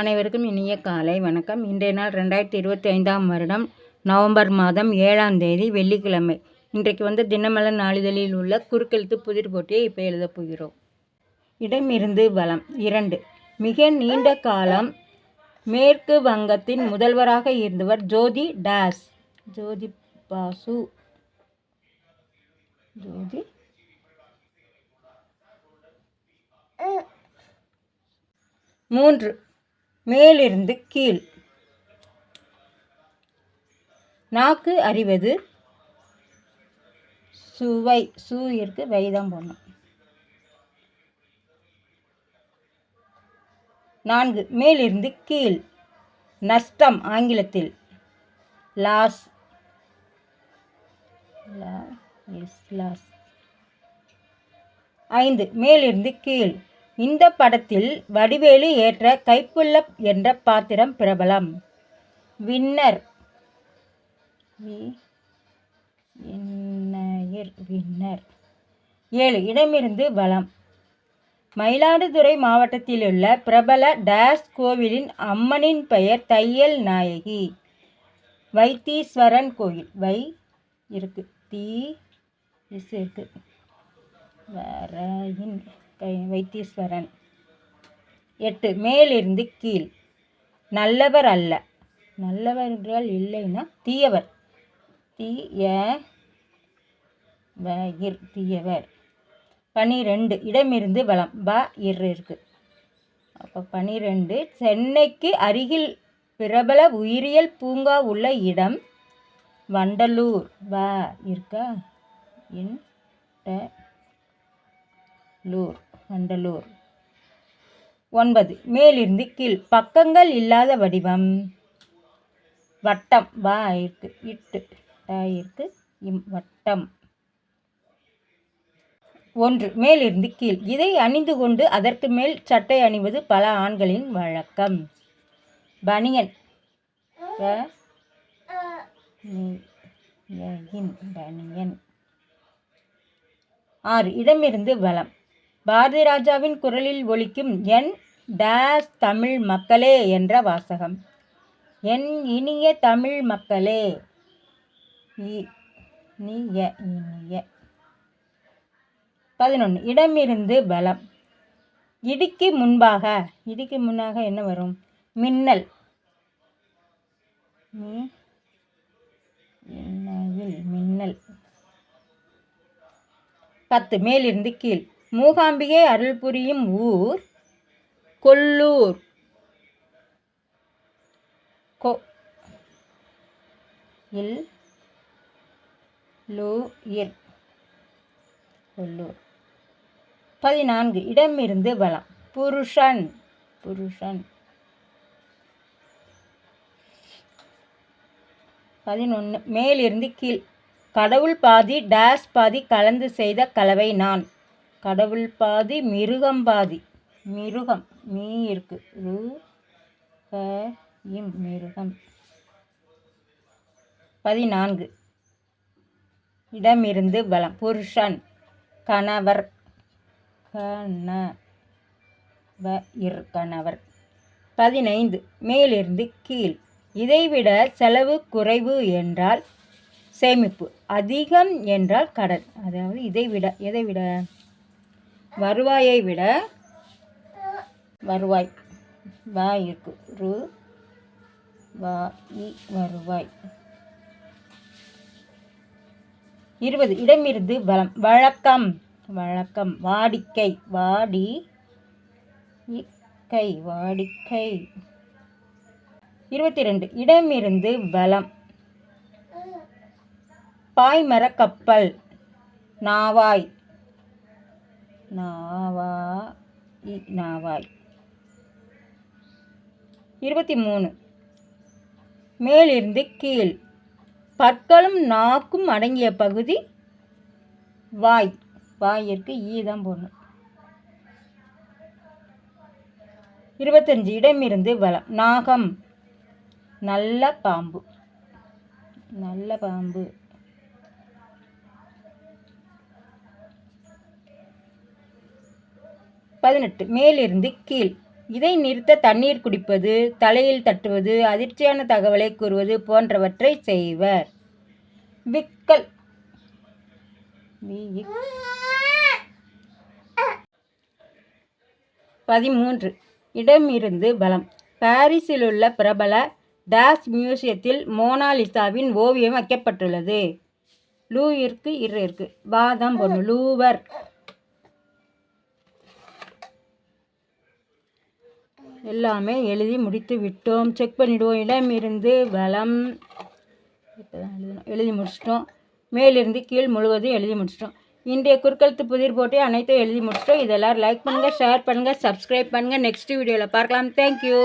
அனைவருக்கும் இனிய காலை வணக்கம். இன்றைய நாள் 2025ஆம் வருடம் நவம்பர் மாதம் 7ஆம் தேதி வெள்ளிக்கிழமை. இன்றைக்கு தினமலர் நாளிதழில் உள்ள குறுக்கெழுத்து புதிர் போட்டியை இப்போ எழுதப் போகிறோம். இடமிருந்து வலம் 2. மிக நீண்ட காலம் மேற்கு வங்கத்தின் முதல்வராக இருந்தவர் ஜோதி டாஸ். ஜோதி பாசு. ஜோதி 3. மேலிருந்து கீழ். நாக்கு அறிவது சுவை. சூயிற்கு வைதான் போடணும். 4. மேலிருந்து கீழ். நஷ்டம் ஆங்கிலத்தில் லாஸ். 5. மேலிருந்து கீழ். இந்த படத்தில் வடிவேலு ஏற்ற கைப்புள்ள என்ற பாத்திரம் பிரபலம். வின்னர். வின்னர். 7. இடமிருந்து வலம். மயிலாடுதுறை மாவட்டத்திலுள்ள பிரபல டாஸ் கோவிலின் அம்மனின் பெயர் தையல் நாயகி. வைத்தீஸ்வரன் கோயில். வை இருக்கு, தீ இருக்கு, வைத்தீஸ்வரன். 8. மேலிருந்து கீழ். நல்லவர் அல்ல. நல்லவர்கள் இல்லைன்னா தீயவர். தீயவர். 12. இடமிருந்து வலம். இருக்கு. அப்போ 12. சென்னைக்கு அருகில் பிரபல உயிரியல் பூங்கா உள்ள இடம் வண்டலூர். இருக்கா, வண்டலூர். 9. மேலிருந்து கீழ். பக்கங்கள் இல்லாத வடிவம் வட்டம். இருக்கு, இருக்கு, வட்டம். 1. மேலிருந்து கீழ். இதை அணிந்து கொண்டு அதற்கு மேல் சட்டை அணிவது பல ஆண்களின் வழக்கம். பனியன். பனியன். 6. இடமிருந்து வலம். பாரதி ராஜாவின் குரலில் ஒலிக்கும் என் டாஸ் தமிழ் மக்களே என்ற வாசகம். என் இனிய தமிழ் மக்களே. இனிய. 11. இடமிருந்து வலம். இடிக்கு முன்பாக. இடிக்கு முன்னாக என்ன வரும்? மின்னல். மின்னல். 10. மேலிருந்து கீழ். மூகாம்பிகை அருள் புரியும் ஊர் கொல்லூர். கொல்லூர். 14. இடமிருந்து வலம். புருஷன். 11. மேலிருந்து கீழ். கடவுள் பாதி டாஸ் பாதி கலந்து செய்த கலவை நான். கடவுள் பாதி மிருகம் பாதி. மிருகம். மீ இருக்கு, மிருகம். 14. இடமிருந்து வலம். புருஷன் கணவர். கணவர். 15. மேலிருந்து கீழ். இதைவிட செலவு குறைவு என்றால் சேமிப்பு. அதிகம் என்றால் கடன். அதாவது இதைவிட. எதை விட? வருவாயை விட. வருவாய். இருக்கு, வருவாய். 20. இடமிருந்து வலம். வழக்கம். வாடிக்கை. வாடிக்கை. 22. இடமிருந்து வலம். பாய்மர கப்பல். நாவாய். நாவாய். 23. மேலிருந்து கீழ். பற்களும் நாக்கும் அடங்கிய பகுதி வாய். வாயிற்கு ஈதான் போடணும். 25. இடமிருந்து வலம். நாகம். நல்ல பாம்பு. 18. மேலிருந்து கீழ். இதை நிறுத்த தண்ணீர் குடிப்பது, தலையில் தட்டுவது, அதிர்ச்சியான தகவலை கூறுவது போன்றவற்றை செய்வர். விக்கல் 13. இடமிருந்து பலம். பாரிஸிலுள்ள பிரபல டாஸ் மியூசியத்தில் மோனாலிசாவின் ஓவியம் வைக்கப்பட்டுள்ளது. லூயிற்கு இருக்கு பாதாம் பொண்ணு லூவர். எல்லாமே எழுதி முடித்து விட்டோம். செக் பண்ணிவிடுவோம். இடமிருந்து பலம் எழுதி முடிச்சிட்டோம். மேலிருந்து கீழ் முழுவதும் எழுதி முடிச்சிட்டோம். இன்றைய குறுக்கெழுத்து புதிர் போட்டி அனைத்தும் எழுதி முடிச்சிட்டோம். இதெல்லாம் லைக் பண்ணுங்கள், ஷேர் பண்ணுங்கள், சப்ஸ்கிரைப் பண்ணுங்கள். நெக்ஸ்ட் வீடியோவில் பார்க்கலாம். தேங்க்யூ.